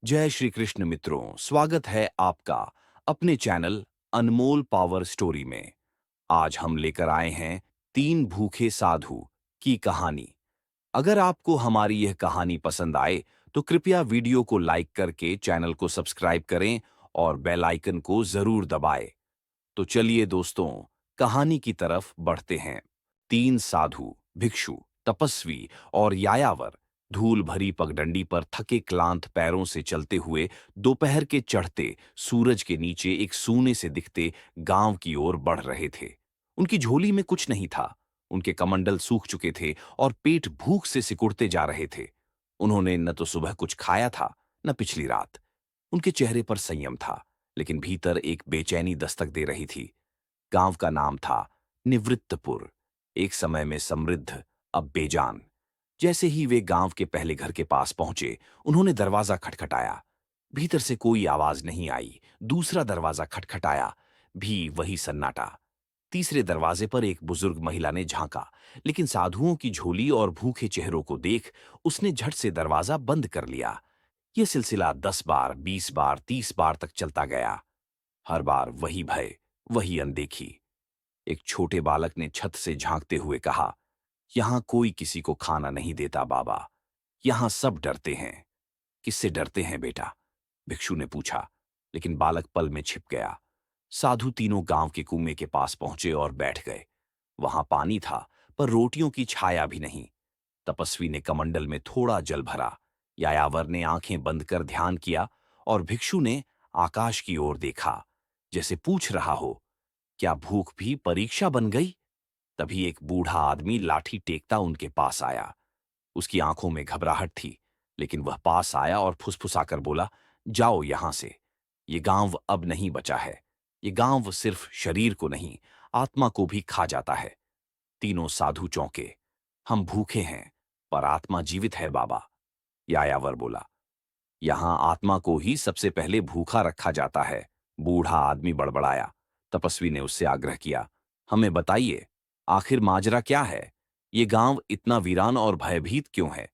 जय श्री कृष्ण मित्रों, स्वागत है आपका अपने चैनल अनमोल पावर स्टोरी में। आज हम लेकर आए हैं तीन भूखे साधु की कहानी। अगर आपको हमारी यह कहानी पसंद आए तो कृपया वीडियो को लाइक करके चैनल को सब्सक्राइब करें और बेल आइकन को जरूर दबाएं। तो चलिए दोस्तों, कहानी की तरफ बढ़ते हैं। तीन साधु, भिक्षु, तपस्वी और यायावर धूल भरी पगडंडी पर थके क्लांत पैरों से चलते हुए दोपहर के चढ़ते सूरज के नीचे एक सूने से दिखते गांव की ओर बढ़ रहे थे। उनकी झोली में कुछ नहीं था। उनके कमंडल सूख चुके थे और पेट भूख से सिकुड़ते जा रहे थे। उन्होंने न तो सुबह कुछ खाया था, न पिछली रात। उनके चेहरे पर संयम था, लेकिन भीतर एक बेचैनी दस्तक दे रही थी। गांव का नाम था निवृत्तपुर, एक समय में समृद्ध, अब बेजान। जैसे ही वे गांव के पहले घर के पास पहुंचे, उन्होंने दरवाजा खटखटाया। भीतर से कोई आवाज नहीं आई। दूसरा दरवाजा खटखटाया, भी वही सन्नाटा। तीसरे दरवाजे पर एक बुजुर्ग महिला ने झांका, लेकिन साधुओं की झोली और भूखे चेहरों को देख उसने झट से दरवाजा बंद कर लिया। यह सिलसिला 10 बार, 20 बार, 30 बार तक चलता गया। हर बार वही भय, वही अनदेखी। एक छोटे बालक ने छत से झांकते हुए कहा, यहां कोई किसी को खाना नहीं देता बाबा। यहां सब डरते हैं। किससे डरते हैं बेटा? भिक्षु ने पूछा, लेकिन बालक पल में छिप गया। साधु तीनों गांव के कुएं के पास पहुंचे और बैठ गए। वहां पानी था, पर रोटियों की छाया भी नहीं। तपस्वी ने कमंडल में थोड़ा जल भरा। यायावर ने आंखें बंद कर ध्यान किया और भिक्षु ने आकाश की ओर देखा, जैसे पूछ रहा हो, क्या भूख भी परीक्षा बन गई? तभी एक बूढ़ा आदमी लाठी टेकता उनके पास आया। उसकी आंखों में घबराहट थी, लेकिन वह पास आया और फुसफुसाकर बोला, जाओ यहां से। ये गांव अब नहीं बचा है। ये गांव सिर्फ शरीर को नहीं, आत्मा को भी खा जाता है। तीनों साधु चौंके। हम भूखे हैं, पर आत्मा जीवित है बाबा, यायावर बोला। यहां आत्मा को ही सबसे पहले भूखा रखा जाता है, बूढ़ा आदमी बड़बड़ाया। तपस्वी ने उससे आग्रह किया, हमें बताइए, आखिर माजरा क्या है? ये गांव इतना वीरान और भयभीत क्यों है?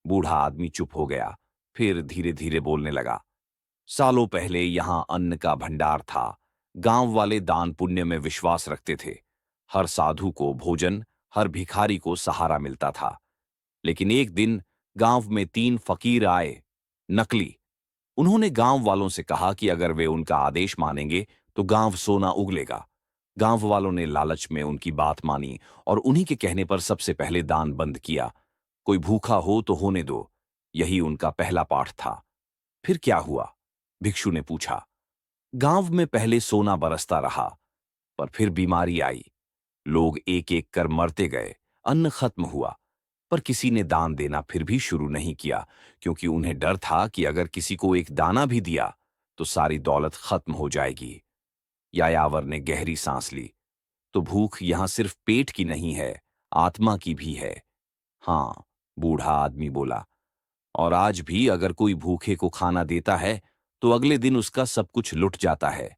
बूढ़ा आदमी चुप हो गया, फिर धीरे धीरे बोलने लगा। सालों पहले यहां अन्न का भंडार था। गांव वाले दान पुण्य में विश्वास रखते थे। हर साधु को भोजन, हर भिखारी को सहारा मिलता था। लेकिन एक दिन गांव में तीन फकीर आए, नकली। उन्होंने गांव वालों से कहा कि अगर वे उनका आदेश मानेंगे तो गांव सोना उगलेगा। गांव वालों ने लालच में उनकी बात मानी और उन्हीं के कहने पर सबसे पहले दान बंद किया। कोई भूखा हो तो होने दो, यही उनका पहला पाठ था। फिर क्या हुआ? भिक्षु ने पूछा। गांव में पहले सोना बरसता रहा, पर फिर बीमारी आई। लोग एक एक कर मरते गए। अन्न खत्म हुआ, पर किसी ने दान देना फिर भी शुरू नहीं किया, क्योंकि उन्हें डर था कि अगर किसी को एक दाना भी दिया तो सारी दौलत खत्म हो जाएगी। यायावर ने गहरी सांस ली। तो भूख यहां सिर्फ पेट की नहीं है, आत्मा की भी है। हाँ, बूढ़ा आदमी बोला। और आज भी अगर कोई भूखे को खाना देता है तो अगले दिन उसका सब कुछ लुट जाता है।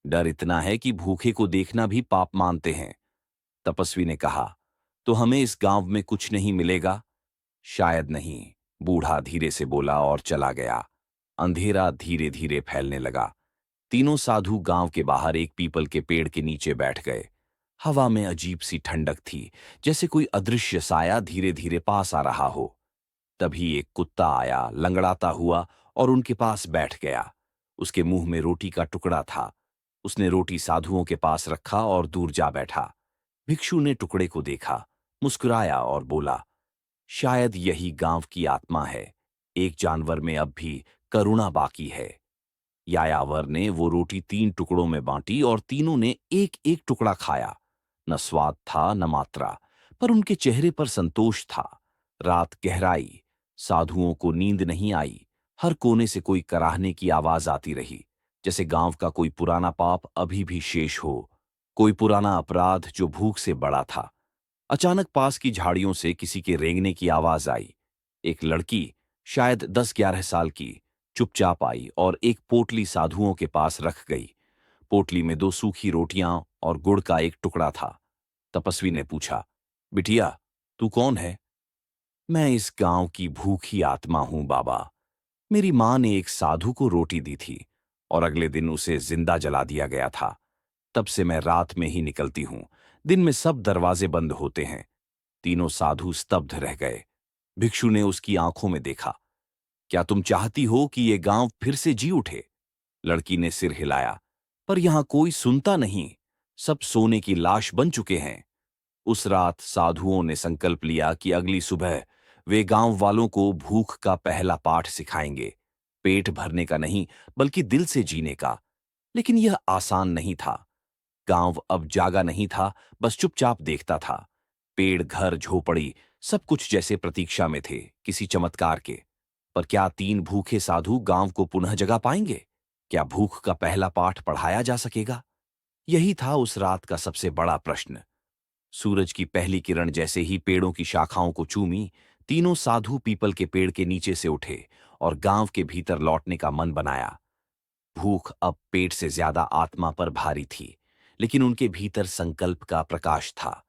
डर इतना है कि भूखे को देखना भी पाप मानते हैं। तपस्वी ने कहा, तो हमें इस गांव में कुछ नहीं मिलेगा? शायद नहीं, बूढ़ा धीरे से बोला और चला गया। अंधेरा धीरे धीरे फैलने लगा। तीनों साधु गांव के बाहर एक पीपल के पेड़ के नीचे बैठ गए। हवा में अजीब सी ठंडक थी, जैसे कोई अदृश्य साया धीरे धीरे पास आ रहा हो। तभी एक कुत्ता आया, लंगड़ाता हुआ, और उनके पास बैठ गया। उसके मुंह में रोटी का टुकड़ा था। उसने रोटी साधुओं के पास रखा और दूर जा बैठा। भिक्षु ने टुकड़े को देखा, मुस्कुराया और बोला, शायद यही गांव की आत्मा है। एक जानवर में अब भी करुणा बाकी है। यायावर ने वो रोटी तीन टुकड़ों में बांटी और तीनों ने एक एक टुकड़ा खाया। न स्वाद था न मात्रा, पर उनके चेहरे पर संतोष था। रात गहराई। साधुओं को नींद नहीं आई। हर कोने से कोई कराहने की आवाज आती रही, जैसे गांव का कोई पुराना पाप अभी भी शेष हो, कोई पुराना अपराध जो भूख से बड़ा था। अचानक पास की झाड़ियों से किसी के रेंगने की आवाज आई। एक लड़की, शायद 10-11 साल की, चुपचाप आई और एक पोटली साधुओं के पास रख गई। पोटली में 2 सूखी रोटियां और गुड़ का एक टुकड़ा था। तपस्वी ने पूछा, बिटिया, तू कौन है? मैं इस गांव की भूखी आत्मा हूं बाबा। मेरी माँ ने एक साधु को रोटी दी थी और अगले दिन उसे जिंदा जला दिया गया था। तब से मैं रात में ही निकलती हूँ। दिन में सब दरवाजे बंद होते हैं। तीनों साधु स्तब्ध रह गए। भिक्षु ने उसकी आंखों में देखा। क्या तुम चाहती हो कि ये गांव फिर से जी उठे? लड़की ने सिर हिलाया। पर यहां कोई सुनता नहीं। सब सोने की लाश बन चुके हैं। उस रात साधुओं ने संकल्प लिया कि अगली सुबह वे गांव वालों को भूख का पहला पाठ सिखाएंगे। पेट भरने का नहीं, बल्कि दिल से जीने का। लेकिन यह आसान नहीं था। गांव अब जागा नहीं था, बस चुपचाप देखता था। पेड़, घर, झोपड़ी, सब कुछ जैसे प्रतीक्षा में थे, किसी चमत्कार के। पर क्या तीन भूखे साधु गांव को पुनः जगा पाएंगे? क्या भूख का पहला पाठ पढ़ाया जा सकेगा? यही था उस रात का सबसे बड़ा प्रश्न। सूरज की पहली किरण जैसे ही पेड़ों की शाखाओं को चूमी, तीनों साधु पीपल के पेड़ के नीचे से उठे और गांव के भीतर लौटने का मन बनाया। भूख अब पेट से ज्यादा आत्मा पर भारी थी, लेकिन उनके भीतर संकल्प का प्रकाश था।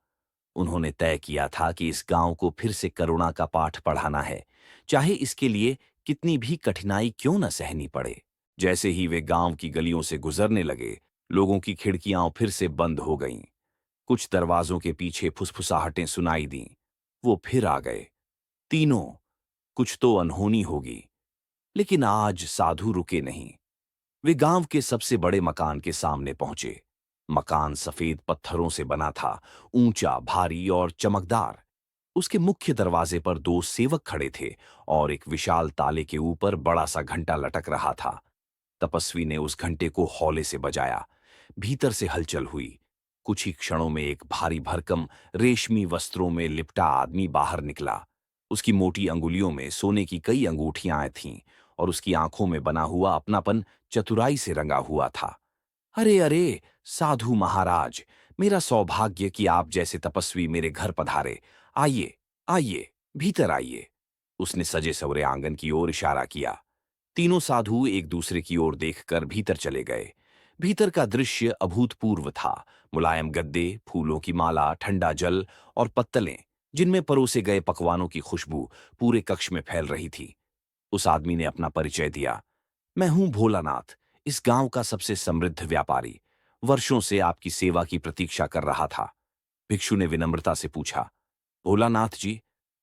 उन्होंने तय किया था कि इस गांव को फिर से करुणा का पाठ पढ़ाना है, चाहे इसके लिए कितनी भी कठिनाई क्यों न सहनी पड़े। जैसे ही वे गांव की गलियों से गुजरने लगे, लोगों की खिड़कियां फिर से बंद हो गईं। कुछ दरवाजों के पीछे फुसफुसाहटें सुनाई दीं। वो फिर आ गए। तीनों, कुछ तो अनहोनी होगी। लेकिन आज साधु रुके नहीं। वे गांव के सबसे बड़े मकान के सामने पहुंचे। मकान सफेद पत्थरों से बना था, ऊंचा, भारी और चमकदार। उसके मुख्य दरवाजे पर दो सेवक खड़े थे और एक विशाल ताले के ऊपर बड़ा सा घंटा लटक रहा था। तपस्वी ने उस घंटे को हौले से बजाया। भीतर से हलचल हुई। कुछ ही क्षणों में एक भारी भरकम रेशमी वस्त्रों में लिपटा आदमी बाहर निकला। उसकी मोटी अंगुलियों में सोने की कई अंगूठियां थीं और उसकी आंखों में बना हुआ अपनापन चतुराई से रंगा हुआ था। अरे अरे, साधु महाराज, मेरा सौभाग्य कि आप जैसे तपस्वी मेरे घर पधारे। आइए, आइए, भीतर आइए। उसने सजे सवरे आंगन की ओर इशारा किया। तीनों साधु एक दूसरे की ओर देखकर भीतर चले गए। भीतर का दृश्य अभूतपूर्व था। मुलायम गद्दे, फूलों की माला, ठंडा जल और पत्तलें, जिनमें परोसे गए पकवानों की खुशबू पूरे कक्ष में फैल रही थी। उस आदमी ने अपना परिचय दिया। मैं हूं भोलानाथ, इस गांव का सबसे समृद्ध व्यापारी। वर्षों से आपकी सेवा की प्रतीक्षा कर रहा था। भिक्षु ने विनम्रता से पूछा। भोलानाथ जी,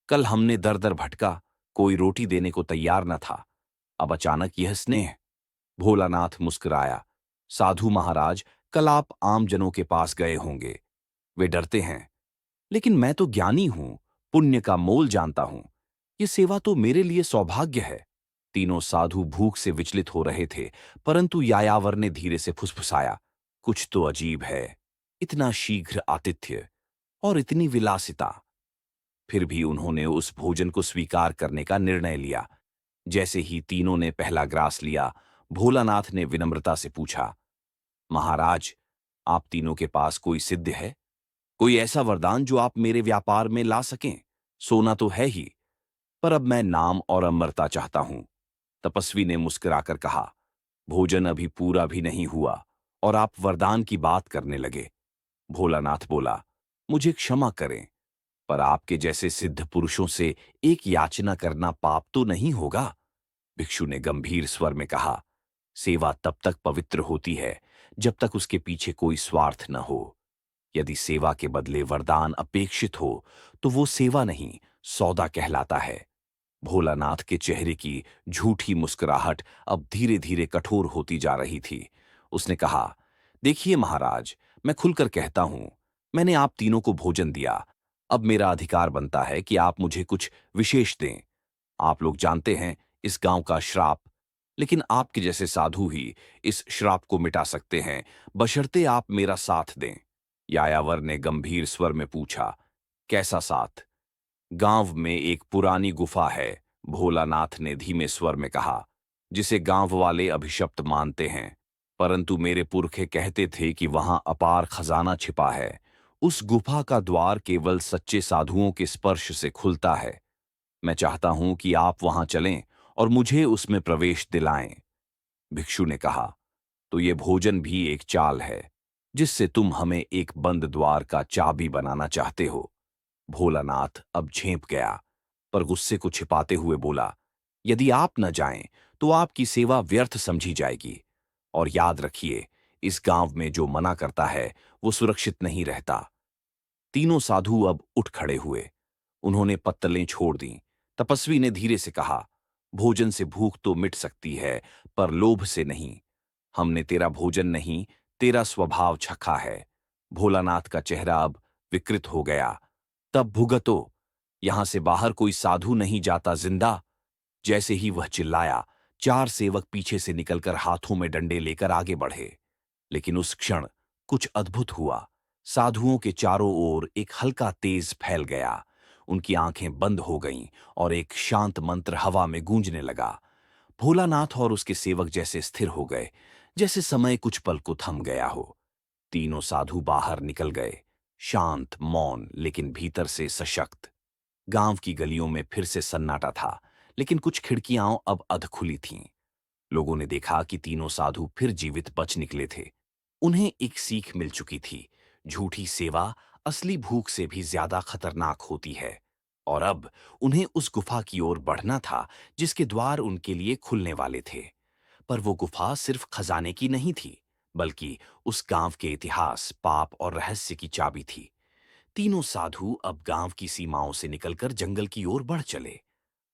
कल हमने दर दर भटका, कोई रोटी देने को तैयार न था। अब अचानक यह स्नेह। भोलानाथ मुस्कुराया। साधु महाराज, कल आप आम जनों के पास गए होंगे। वे डरते हैं, लेकिन मैं तो ज्ञानी हूं, पुण्य का मोल जानता हूं। ये सेवा तो मेरे लिए सौभाग्य है। तीनों साधु भूख से विचलित हो रहे थे, परंतु यायावर ने धीरे से फुसफुसाया। कुछ तो अजीब है, इतना शीघ्र आतिथ्य और इतनी विलासिता। फिर भी उन्होंने उस भोजन को स्वीकार करने का निर्णय लिया। जैसे ही तीनों ने पहला ग्रास लिया, भोलानाथ ने विनम्रता से पूछा, महाराज, आप तीनों के पास कोई सिद्ध है? कोई ऐसा वरदान जो आप मेरे व्यापार में ला सकें? सोना तो है ही, पर अब मैं नाम और अमरता चाहता हूं। तपस्वी ने मुस्कुराकर कहा, भोजन अभी पूरा भी नहीं हुआ और आप वरदान की बात करने लगे। भोलानाथ बोला, मुझे क्षमा करें, पर आपके जैसे सिद्ध पुरुषों से एक याचना करना पाप तो नहीं होगा? भिक्षु ने गंभीर स्वर में कहा, सेवा तब तक पवित्र होती है जब तक उसके पीछे कोई स्वार्थ न हो। यदि सेवा के बदले वरदान अपेक्षित हो, तो वो सेवा नहीं, सौदा कहलाता है। भोलानाथ के चेहरे की झूठी मुस्कुराहट अब धीरे धीरे कठोर होती जा रही थी। उसने कहा, देखिए महाराज, मैं खुलकर कहता हूं, मैंने आप तीनों को भोजन दिया। अब मेरा अधिकार बनता है कि आप मुझे कुछ विशेष दें। आप लोग जानते हैं, इस गांव का श्राप, लेकिन आपके जैसे साधु ही इस श्राप को मिटा सकते हैं, बशर्ते आप मेरा साथ दें। यायावर ने गंभीर स्वर में पूछा, कैसा साथ? गांव में एक पुरानी गुफा है, भोलानाथ ने धीमे स्वर में कहा, जिसे गांव वाले अभिशप्त मानते हैं। परंतु मेरे पुरखे कहते थे कि वहां अपार खजाना छिपा है। उस गुफा का द्वार केवल सच्चे साधुओं के स्पर्श से खुलता है। मैं चाहता हूं कि आप वहां चलें और मुझे उसमें प्रवेश दिलाएं। भिक्षु ने कहा, तो ये भोजन भी एक चाल है, जिससे तुम हमें एक बंद द्वार का चाबी बनाना चाहते हो? भोलानाथ अब झेंप गया, पर गुस्से को छिपाते हुए बोला, यदि आप न जाएं, तो आपकी सेवा व्यर्थ समझी जाएगी। और याद रखिए, इस गांव में जो मना करता है वो सुरक्षित नहीं रहता। तीनों साधु अब उठ खड़े हुए। उन्होंने पत्तलें छोड़ दी। तपस्वी ने धीरे से कहा, भोजन से भूख तो मिट सकती है, पर लोभ से नहीं। हमने तेरा भोजन नहीं, तेरा स्वभाव चखा है। भोलानाथ का चेहरा अब विकृत हो गया। तब भुगतो, यहां से बाहर कोई साधु नहीं जाता जिंदा। जैसे ही वह चिल्लाया, चार सेवक पीछे से निकलकर हाथों में डंडे लेकर आगे बढ़े। लेकिन उस क्षण कुछ अद्भुत हुआ। साधुओं के चारों ओर एक हल्का तेज फैल गया। उनकी आंखें बंद हो गईं और एक शांत मंत्र हवा में गूंजने लगा। भोलानाथ और उसके सेवक जैसे स्थिर हो गए, जैसे समय कुछ पल को थम गया हो। तीनों साधु बाहर निकल गए, शांत, मौन, लेकिन भीतर से सशक्त। गांव की गलियों में फिर से सन्नाटा था, लेकिन कुछ खिड़कियां अब अध खुली थीं। लोगों ने देखा कि तीनों साधु फिर जीवित बच निकले थे। उन्हें एक सीख मिल चुकी थी, झूठी सेवा असली भूख से भी ज्यादा खतरनाक होती है। और अब उन्हें उस गुफा की ओर बढ़ना था जिसके द्वार उनके लिए खुलने वाले थे। पर वो गुफा सिर्फ खजाने की नहीं थी, बल्कि उस गांव के इतिहास, पाप और रहस्य की चाबी थी। तीनों साधु अब गांव की सीमाओं से निकलकर जंगल की ओर बढ़ चले।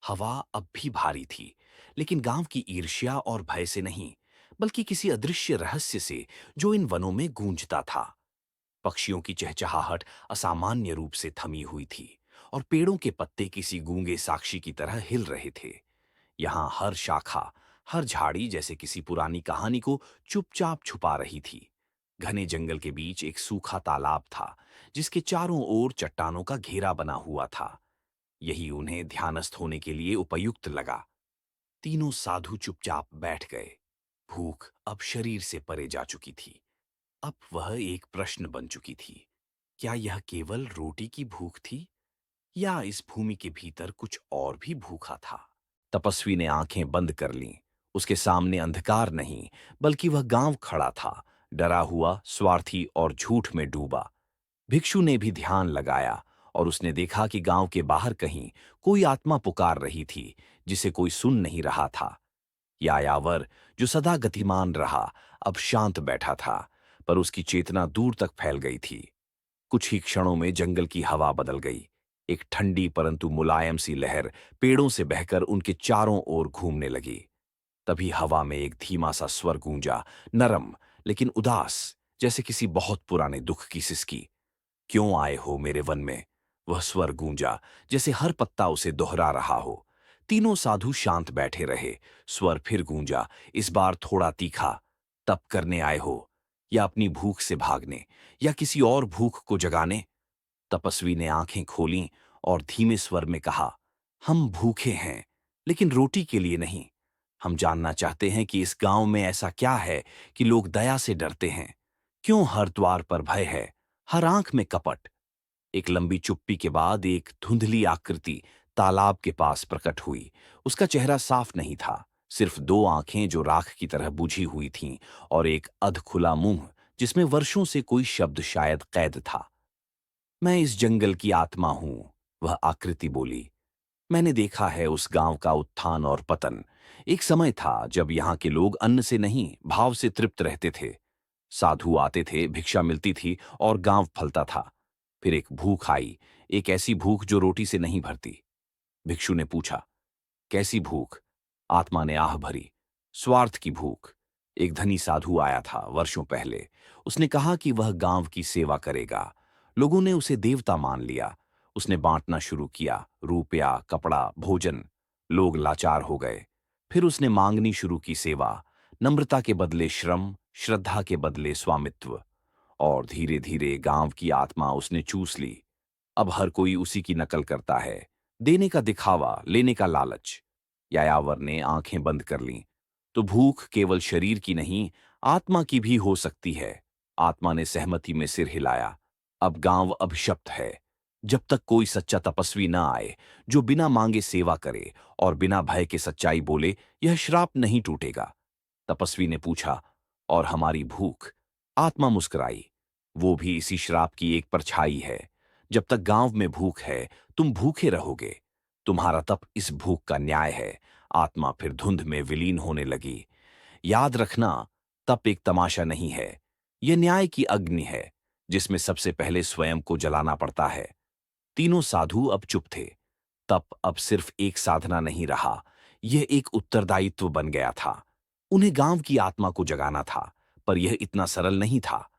हवा अब भी भारी थी, लेकिन गांव की ईर्ष्या और भय से नहीं, बल्कि किसी अदृश्य रहस्य से जो इन वनों में गूंजता था। पक्षियों की चहचहाहट असामान्य रूप से थमी हुई थी, और पेड़ों के पत्ते किसी गूंगे साक्षी की तरह हिल रहे थे। यहां हर शाखा, हर झाड़ी जैसे किसी पुरानी कहानी को चुपचाप छुपा रही थी। घने जंगल के बीच एक सूखा तालाब था, जिसके चारों ओर चट्टानों का घेरा बना हुआ था। यही उन्हें ध्यानस्थ होने के लिए उपयुक्त लगा। तीनों साधु चुपचाप बैठ गए। भूख अब शरीर से परे जा चुकी थी। अब वह एक प्रश्न बन चुकी थी। क्या यह केवल रोटी की भूख थी, या इस भूमि के भीतर कुछ और भी भूखा था? तपस्वी ने आंखें बंद कर लीं। उसके सामने अंधकार नहीं, बल्कि वह गांव खड़ा था, डरा हुआ, स्वार्थी और झूठ में डूबा। भिक्षु ने भी ध्यान लगाया, और उसने देखा कि गांव के बाहर कहीं कोई आत्मा पुकार रही थी, जिसे कोई सुन नहीं रहा था। यायावर, जो सदा गतिमान रहा, अब शांत बैठा था, पर उसकी चेतना दूर तक फैल गई थी। कुछ ही क्षणों में जंगल की हवा बदल गई। एक ठंडी परंतु मुलायम सी लहर पेड़ों से बहकर उनके चारों ओर घूमने लगी। तभी हवा में एक धीमा सा स्वर गूंजा, नरम लेकिन उदास, जैसे किसी बहुत पुराने दुख की सिसकी। क्यों आए हो मेरे वन में? वह स्वर गूंजा, जैसे हर पत्ता उसे दोहरा रहा हो। तीनों साधु शांत बैठे रहे। स्वर फिर गूंजा, इस बार थोड़ा तीखा। तप करने आए हो, या अपनी भूख से भागने, या किसी और भूख को जगाने? तपस्वी ने आंखें खोलीं और धीमे स्वर में कहा, हम भूखे हैं, लेकिन रोटी के लिए नहीं। हम जानना चाहते हैं कि इस गांव में ऐसा क्या है कि लोग दया से डरते हैं। क्यों हर द्वार पर भय है, हर आंख में कपट? एक लंबी चुप्पी के बाद एक धुंधली आकृति तालाब के पास प्रकट हुई। उसका चेहरा साफ नहीं था, सिर्फ दो आंखें जो राख की तरह बुझी हुई थीं, और एक अधखुला मुंह जिसमें वर्षों से कोई शब्द शायद कैद था। मैं इस जंगल की आत्मा हूं, वह आकृति बोली। मैंने देखा है उस गांव का उत्थान और पतन। एक समय था जब यहाँ के लोग अन्न से नहीं, भाव से तृप्त रहते थे। साधु आते थे, भिक्षा मिलती थी, और गांव फलता था। फिर एक भूख आई, एक ऐसी भूख जो रोटी से नहीं भरती। भिक्षु ने पूछा, कैसी भूख? आत्मा ने आह भरी, स्वार्थ की भूख। एक धनी साधु आया था वर्षों पहले। उसने कहा कि वह गांव की सेवा करेगा। लोगों ने उसे देवता मान लिया। उसने बांटना शुरू किया, रुपया, कपड़ा, भोजन। लोग लाचार हो गए। फिर उसने मांगनी शुरू की सेवा, नम्रता के बदले श्रम, श्रद्धा के बदले स्वामित्व। और धीरे धीरे गांव की आत्मा उसने चूस ली। अब हर कोई उसी की नकल करता है, देने का दिखावा, लेने का लालच। यायावर ने आंखें बंद कर लीं। तो भूख केवल शरीर की नहीं, आत्मा की भी हो सकती है। आत्मा ने सहमति में सिर हिलाया। अब गांव अभिशप्त है। जब तक कोई सच्चा तपस्वी न आए, जो बिना मांगे सेवा करे और बिना भय के सच्चाई बोले, यह श्राप नहीं टूटेगा। तपस्वी ने पूछा, और हमारी भूख? आत्मा मुस्कुराई, वो भी इसी श्राप की एक परछाई है। जब तक गांव में भूख है, तुम भूखे रहोगे। तुम्हारा तप इस भूख का न्याय है। आत्मा फिर धुंध में विलीन होने लगी। याद रखना, तप एक तमाशा नहीं है। यह न्याय की अग्नि है, जिसमें सबसे पहले स्वयं को जलाना पड़ता है। तीनों साधु अब चुप थे। तप अब सिर्फ एक साधना नहीं रहा, यह एक उत्तरदायित्व बन गया था। उन्हें गांव की आत्मा को जगाना था, पर यह इतना सरल नहीं था।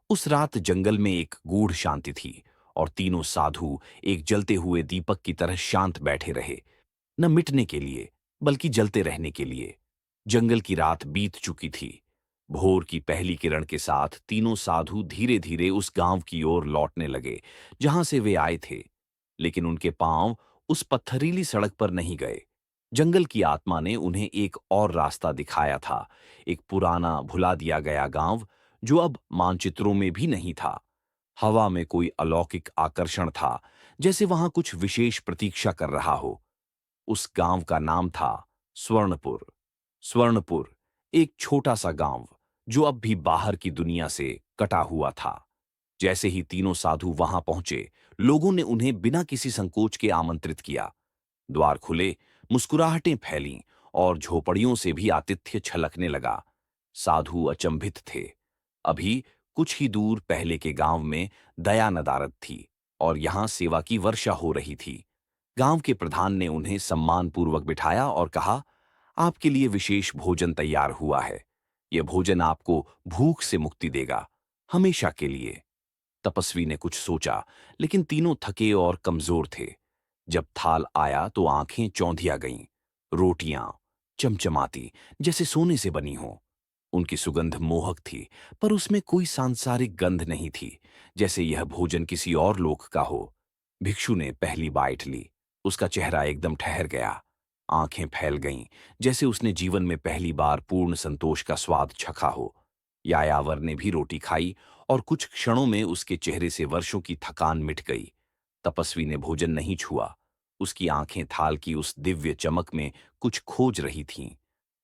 उस रात जंगल में एक गूढ़ शांति थी, और तीनों साधु एक जलते हुए दीपक की तरह शांत बैठे रहे, न मिटने के लिए, बल्कि जलते रहने के लिए। जंगल की रात बीत चुकी थी। भोर की पहली किरण के साथ तीनों साधु धीरे धीरे उस गांव की ओर लौटने लगे, जहां से वे आए थे। लेकिन उनके पांव उस पत्थरीली सड़क पर नहीं गए। जंगल की आत्मा ने उन्हें एक और रास्ता दिखाया था, एक पुराना भुला दिया गया गांव, जो अब मानचित्रों में भी नहीं था। हवा में कोई अलौकिक आकर्षण था, जैसे वहां कुछ विशेष प्रतीक्षा कर रहा हो। उस गांव का नाम था स्वर्णपुर। स्वर्णपुर, एक छोटा सा गांव, जो अब भी बाहर की दुनिया से कटा हुआ था। जैसे ही तीनों साधु वहां पहुंचे, लोगों ने उन्हें बिना किसी संकोच के आमंत्रित किया। द्वार खुले, मुस्कुराहटें फैलीं, और झोपड़ियों से भी आतिथ्य छलकने लगा। साधु अचंभित थे। अभी कुछ ही दूर पहले के गांव में दया नदारद थी, और यहां सेवा की वर्षा हो रही थी। गांव के प्रधान ने उन्हें सम्मानपूर्वक बिठाया और कहा, आपके लिए विशेष भोजन तैयार हुआ है। यह भोजन आपको भूख से मुक्ति देगा, हमेशा के लिए। तपस्वी ने कुछ सोचा, लेकिन तीनों थके और कमजोर थे। जब थाल आया तो आंखें चौंधिया गईं। रोटियां चमचमाती, जैसे सोने से बनी हों। उनकी सुगंध मोहक थी, पर उसमें कोई सांसारिक गंध नहीं थी, जैसे यह भोजन किसी और लोक का हो। भिक्षु ने पहली बाइट ली। उसका चेहरा एकदम ठहर गया। आंखें फैल गईं, जैसे उसने जीवन में पहली बार पूर्ण संतोष का स्वाद चखा हो। यायावर ने भी रोटी खाई, और कुछ क्षणों में उसके चेहरे से वर्षों की थकान मिट गई। तपस्वी ने भोजन नहीं छुआ। उसकी आंखें थाल की उस दिव्य चमक में कुछ खोज रही थीं,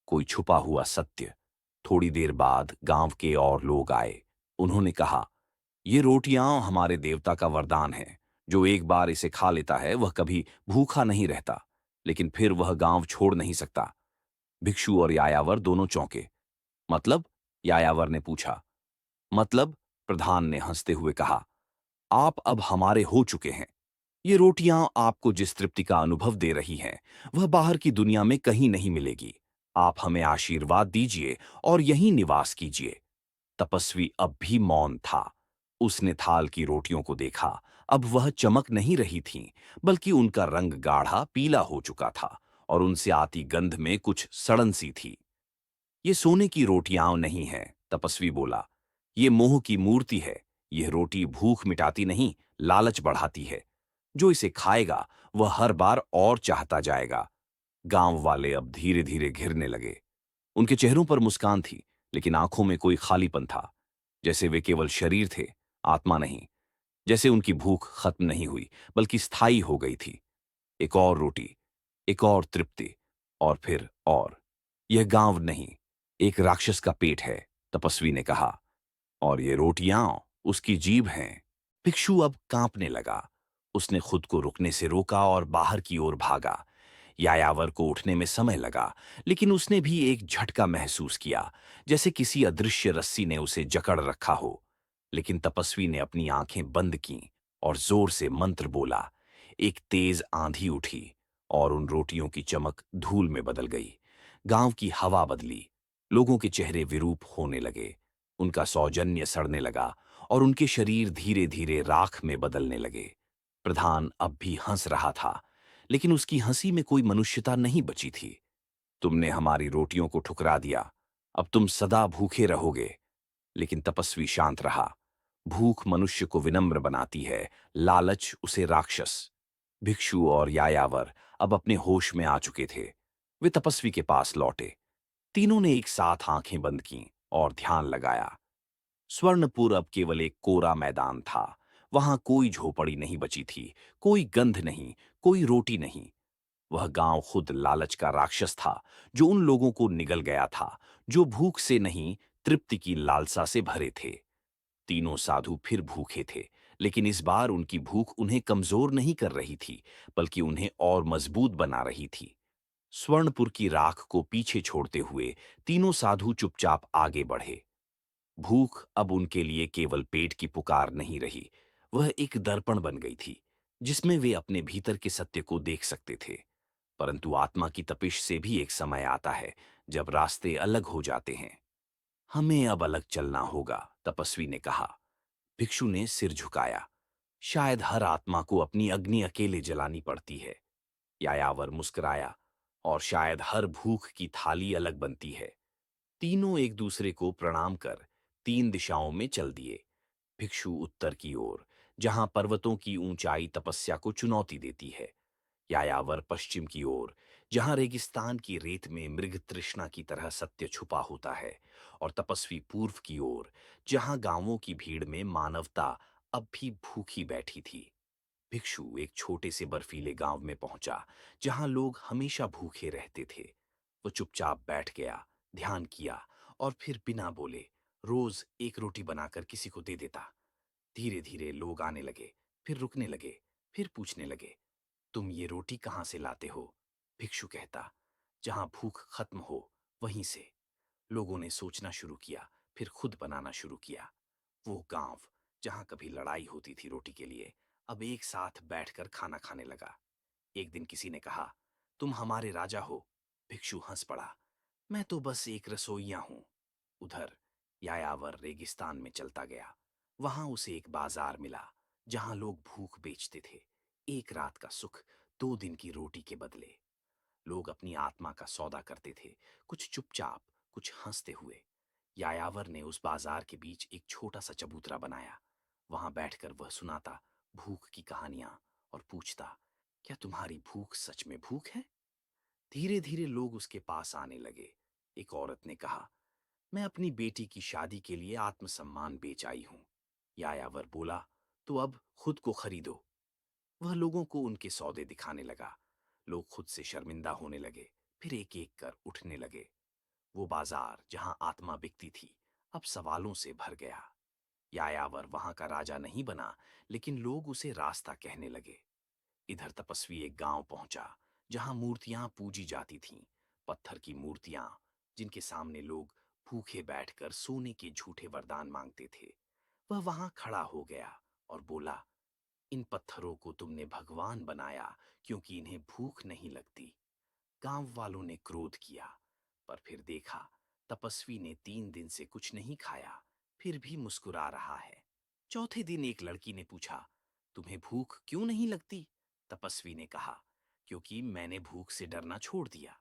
कोई छुपा हुआ सत्य। थोड़ी देर बाद गांव के और लोग आए। उन्होंने कहा, ये रोटियां हमारे देवता का वरदान है। जो एक बार इसे खा लेता है, वह कभी भूखा नहीं रहता, लेकिन फिर वह गांव छोड़ नहीं सकता। भिक्षु और यायावर दोनों चौंके। मतलब? यायावर ने पूछा। मतलब? प्रधान ने हंसते हुए कहा, आप अब हमारे हो चुके हैं। ये रोटियां आपको जिस तृप्ति का अनुभव दे रही हैं, वह बाहर की दुनिया में कहीं नहीं मिलेगी। आप हमें आशीर्वाद दीजिए और यहीं निवास कीजिए। तपस्वी अब भी मौन था। उसने थाल की रोटियों को देखा। अब वह चमक नहीं रही थीं, बल्कि उनका रंग गाढ़ा पीला हो चुका था, और उनसे आती गंध में कुछ सड़न सी थी। ये सोने की रोटियां नहीं है, तपस्वी बोला। ये मोह की मूर्ति है। यह रोटी भूख मिटाती नहीं, लालच बढ़ाती है। जो इसे खाएगा, वह हर बार और चाहता जाएगा। गांव वाले अब धीरे धीरे घिरने लगे। उनके चेहरों पर मुस्कान थी, लेकिन आंखों में कोई खालीपन था, जैसे वे केवल शरीर थे, आत्मा नहीं। जैसे उनकी भूख खत्म नहीं हुई, बल्कि स्थायी हो गई थी। एक और रोटी, एक और तृप्ति, और फिर और। यह गांव नहीं, एक राक्षस का पेट है, तपस्वी ने कहा। और ये रोटियां उसकी जीभ हैं। भिक्षु अब कांपने लगा। उसने खुद को रुकने से रोका और बाहर की ओर भागा। यायावर को उठने में समय लगा, लेकिन उसने भी एक झटका महसूस किया, जैसे किसी अदृश्य रस्सी ने उसे जकड़ रखा हो। लेकिन तपस्वी ने अपनी आंखें बंद कीं और जोर से मंत्र बोला। एक तेज आंधी उठी, और उन रोटियों की चमक धूल में बदल गई। गांव की हवा बदली। लोगों के चेहरे विरूप होने लगे। उनका सौजन्य सड़ने लगा, और उनके शरीर धीरे धीरे राख में बदलने लगे। प्रधान अब भी हंस रहा था, लेकिन उसकी हंसी में कोई मनुष्यता नहीं बची थी। तुमने हमारी रोटियों को ठुकरा दिया, अब तुम सदा भूखे रहोगे। लेकिन तपस्वी शांत रहा। भूख मनुष्य को विनम्र बनाती है, लालच उसे राक्षस। भिक्षु और यायावर अब अपने होश में आ चुके थे। वे तपस्वी के पास लौटे। तीनों ने एक साथ आंखें बंद कीं और ध्यान लगाया। स्वर्णपुर अब केवल एक कोरा मैदान था। वहां कोई झोपड़ी नहीं बची थी, कोई गंध नहीं, कोई रोटी नहीं। वह गांव खुद लालच का राक्षस था, जो उन लोगों को निगल गया था, जो भूख से नहीं, तृप्ति की लालसा से भरे थे। तीनों साधु फिर भूखे थे, लेकिन इस बार उनकी भूख उन्हें कमजोर नहीं कर रही थी, बल्कि उन्हें और मजबूत बना रही थी। स्वर्णपुर की राख को पीछे छोड़ते हुए तीनों साधु चुपचाप आगे बढ़े। भूख अब उनके लिए केवल पेट की पुकार नहीं रही, वह एक दर्पण बन गई थी, जिसमें वे अपने भीतर के सत्य को देख सकते थे। परंतु आत्मा की तपिश से भी एक समय आता है जब रास्ते अलग हो जाते हैं। हमें अब अलग चलना होगा, तपस्वी ने कहा। भिक्षु ने सिर झुकाया। शायद हर आत्मा को अपनी अग्नि अकेले जलानी पड़ती है। यायावर मुस्कुराया। और शायद हर भूख की थाली अलग बनती है। तीनों एक दूसरे को प्रणाम कर तीन दिशाओं में चल दिए। भिक्षु उत्तर की ओर, जहां पर्वतों की ऊंचाई तपस्या को चुनौती देती है। यायावर पश्चिम की ओर, जहां रेगिस्तान की रेत में मृग तृष्णा की तरह सत्य छुपा होता है। और तपस्वी पूर्व की ओर, जहां गांवों की भीड़ में मानवता अब भी भूखी बैठी थी। भिक्षु एक छोटे से बर्फीले गांव में पहुंचा, जहां लोग हमेशा भूखे रहते थे। वो चुपचाप बैठ गया, ध्यान किया, और फिर बिना बोले रोज एक रोटी बनाकर किसी को दे देता। धीरे धीरे लोग आने लगे, फिर रुकने लगे, फिर पूछने लगे, तुम ये रोटी कहाँ से लाते हो? भिक्षु कहता, जहां भूख खत्म हो वहीं से। लोगों ने सोचना शुरू किया, फिर खुद बनाना शुरू किया। वो गांव जहां कभी लड़ाई होती थी रोटी के लिए, अब एक साथ बैठकर खाना खाने लगा। एक दिन किसी ने कहा, तुम हमारे राजा हो। भिक्षु हंस पड़ा, मैं तो बस एक रसोइया हूं। उधर यायावर रेगिस्तान में चलता गया। वहां उसे एक बाजार मिला, जहां लोग भूख बेचते थे। एक रात का सुख 2 दिन की रोटी के बदले। लोग अपनी आत्मा का सौदा करते थे, कुछ चुपचाप, कुछ हंसते हुए। यायावर ने उस बाजार के बीच एक छोटा सा चबूतरा बनाया। वहां बैठकर वह सुनाता भूख की कहानियां और पूछता, क्या तुम्हारी भूख सच में भूख है? धीरे धीरे लोग उसके पास आने लगे। एक औरत ने कहा, मैं अपनी बेटी की शादी के लिए आत्मसम्मान बेच आई हूं। यायावर बोला, तो अब खुद को खरीदो। वह लोगों को उनके सौदे दिखाने लगा। लोग खुद से शर्मिंदा होने लगे, फिर एक एक कर उठने लगे। वो बाजार जहां आत्मा बिकती थी, अब सवालों से भर गया। यायावर वहां का राजा नहीं बना, लेकिन लोग उसे रास्ता कहने लगे। इधर तपस्वी एक गांव पहुंचा, जहां मूर्तियां पूजी जाती थीं, पत्थर की मूर्तियां, जिनके सामने लोग भूखे बैठकर सोने के झूठे वरदान मांगते थे। वह वहां खड़ा हो गया और बोला, इन पत्थरों को तुमने भगवान बनाया क्योंकि इन्हें भूख नहीं लगती। गांव वालों ने क्रोध किया, पर फिर देखा तपस्वी ने 3 दिन से कुछ नहीं खाया, फिर भी मुस्कुरा रहा है। चौथे दिन एक लड़की ने पूछा, तुम्हें भूख क्यों नहीं लगती? तपस्वी ने कहा, क्योंकि मैंने भूख से डरना छोड़ दिया।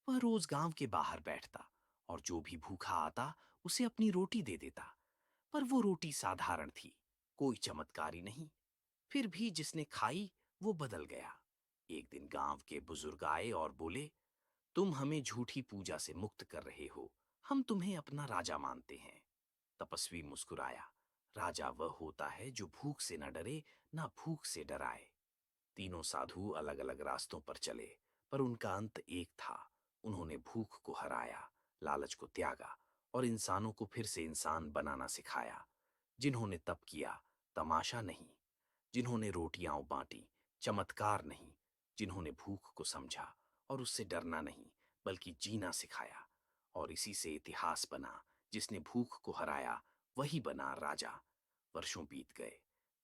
वह रोज गांव के बाहर बैठता और जो भी भूखा आता उसे अपनी रोटी दे देता। पर वो रोटी साधारण थी, कोई चमत्कारी नहीं। फिर भी जिसने खाई वो बदल गया। एक दिन गांव के बुजुर्ग आए और बोले, तुम हमें झूठी पूजा से मुक्त कर रहे हो, हम तुम्हें अपना राजा मानते हैं। तपस्वी मुस्कुराया, राजा वह होता है जो भूख से न डरे, ना भूख से डराए। तीनों साधु अलग अलग रास्तों पर चले, पर उनका अंत एक था। उन्होंने भूख को हराया, लालच को त्यागा, और इंसानों को फिर से इंसान बनाना सिखाया। जिन्होंने तप किया, तमाशा नहीं। जिन्होंने रोटियां बांटी, चमत्कार नहीं। जिन्होंने भूख को समझा और उससे डरना नहीं, बल्कि जीना सिखाया। और इसी से इतिहास बना, जिसने भूख को हराया वही बना राजा। वर्षों बीत गए।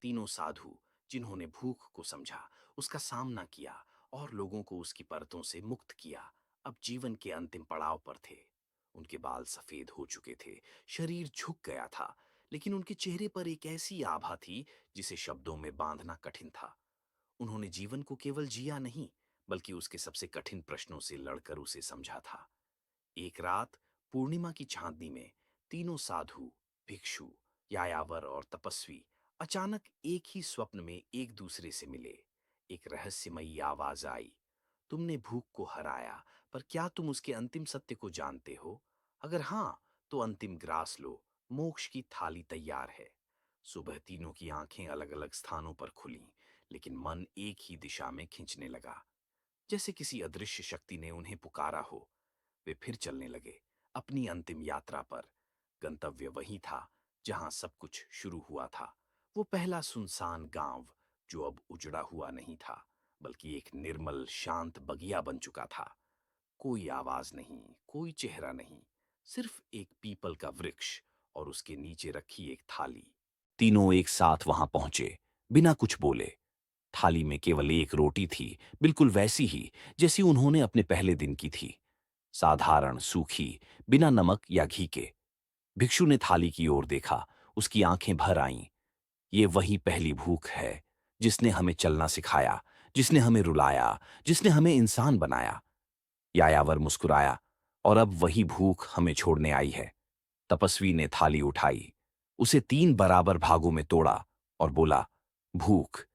तीनों साधु, जिन्होंने भूख को समझा, उसका सामना किया और लोगों को उसकी परतों से मुक्त किया, अब जीवन के अंतिम पड़ाव पर थे। उनके बाल सफेद हो चुके थे, शरीर झुक गया था, लेकिन उनके चेहरे पर एक ऐसी आभा थी जिसे शब्दों में बांधना कठिन था। उन्होंने जीवन को केवल जिया नहीं, बल्कि उसके सबसे कठिन प्रश्नों से लड़कर उसे समझा था। एक रात पूर्णिमा की चांदनी में तीनों साधु, भिक्षु, यायावर और तपस्वी अचानक एक ही स्वप्न में एक दूसरे से मिले। एक रहस्यमयी आवाज आई, तुमने भूख को हराया, पर क्या तुम उसके अंतिम सत्य को जानते हो? अगर हां, तो अंतिम ग्रास लो, मोक्ष की थाली तैयार है। सुबह तीनों की आंखें अलग अलग स्थानों पर खुलीं, लेकिन मन एक ही दिशा में खींचने लगा, जैसे किसी अदृश्य शक्ति ने उन्हें पुकारा हो। वे फिर चलने लगे, अपनी अंतिम यात्रा पर। गंतव्य वही था जहां सब कुछ शुरू हुआ था। वो पहला सुनसान गांव, जो अब उजड़ा हुआ नहीं था, बल्कि एक निर्मल शांत बगिया बन चुका था। कोई आवाज नहीं, कोई चेहरा नहीं, सिर्फ एक पीपल का वृक्ष और उसके नीचे रखी एक थाली। तीनों एक साथ वहां पहुंचे, बिना कुछ बोले। थाली में केवल एक रोटी थी, बिल्कुल वैसी ही जैसी उन्होंने अपने पहले दिन की थी। साधारण, सूखी, बिना नमक या घी के। भिक्षु ने थाली की ओर देखा, उसकी आंखें भर आईं। ये वही पहली भूख है, जिसने हमें चलना सिखाया, जिसने हमें रुलाया, जिसने हमें इंसान बनाया। यायावर मुस्कुराया, और अब वही भूख हमें छोड़ने आई है। तपस्वी ने थाली उठाई, उसे 3 बराबर भागों में तोड़ा और बोला, भूख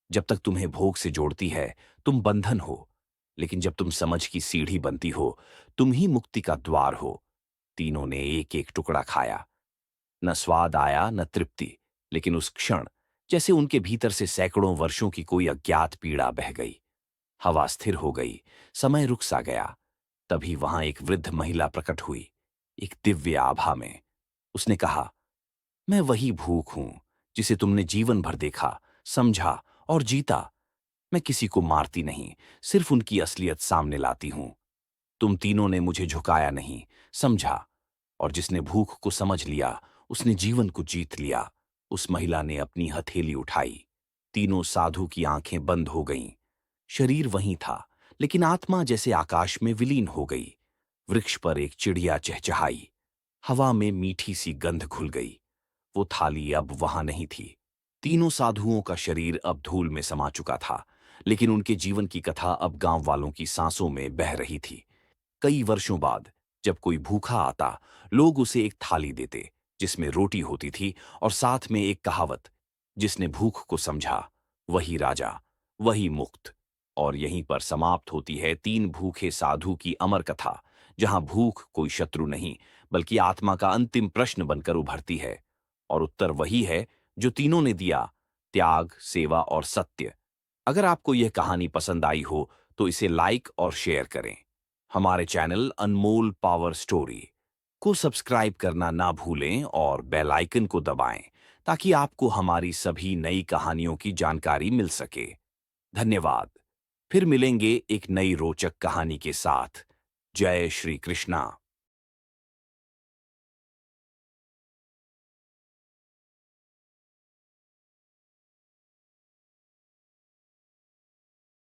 जब तक तुम्हें भोग से जोड़ती है, तुम बंधन हो, लेकिन जब तुम समझ की सीढ़ी बनती हो, तुम ही मुक्ति का द्वार हो। तीनों ने एक एक टुकड़ा खाया। न स्वाद आया, न तृप्ति, लेकिन उस क्षण जैसे उनके भीतर से सैकड़ों वर्षों की कोई अज्ञात पीड़ा बह गई। हवा स्थिर हो गई, समय रुक सा गया। तभी वहां एक वृद्ध महिला प्रकट हुई, एक दिव्य आभा में। उसने कहा, मैं वही भूख हूं जिसे तुमने जीवन भर देखा, समझा और जीता। मैं किसी को मारती नहीं, सिर्फ उनकी असलियत सामने लाती हूं। तुम तीनों ने मुझे झुकाया नहीं, समझा, और जिसने भूख को समझ लिया, उसने जीवन को जीत लिया। उस महिला ने अपनी हथेली उठाई। तीनों साधु की आंखें बंद हो गईं। शरीर वहीं था, लेकिन आत्मा जैसे आकाश में विलीन हो गई। वृक्ष पर एक चिड़िया चहचहाई। हवा में मीठी सी गंध घुल गई। वो थाली अब वहां नहीं थी। तीनों साधुओं का शरीर अब धूल में समा चुका था, लेकिन उनके जीवन की कथा अब गांव वालों की सांसों में बह रही थी। कई वर्षों बाद जब कोई भूखा आता, लोग उसे एक थाली देते, जिसमें रोटी होती थी और साथ में एक कहावत, जिसने भूख को समझा, वही राजा, वही मुक्त। और यहीं पर समाप्त होती है 3 भूखे साधु की अमर कथा, जहां भूख कोई शत्रु नहीं, बल्कि आत्मा का अंतिम प्रश्न बनकर उभरती है। और उत्तर वही है जो तीनों ने दिया, त्याग, सेवा और सत्य। अगर आपको यह कहानी पसंद आई हो, तो इसे लाइक और शेयर करें। हमारे चैनल अनमोल पावर स्टोरी को सब्सक्राइब करना ना भूलें और बेल आइकन को दबाएं, ताकि आपको हमारी सभी नई कहानियों की जानकारी मिल सके। धन्यवाद। फिर मिलेंगे एक नई रोचक कहानी के साथ। जय श्री कृष्णा।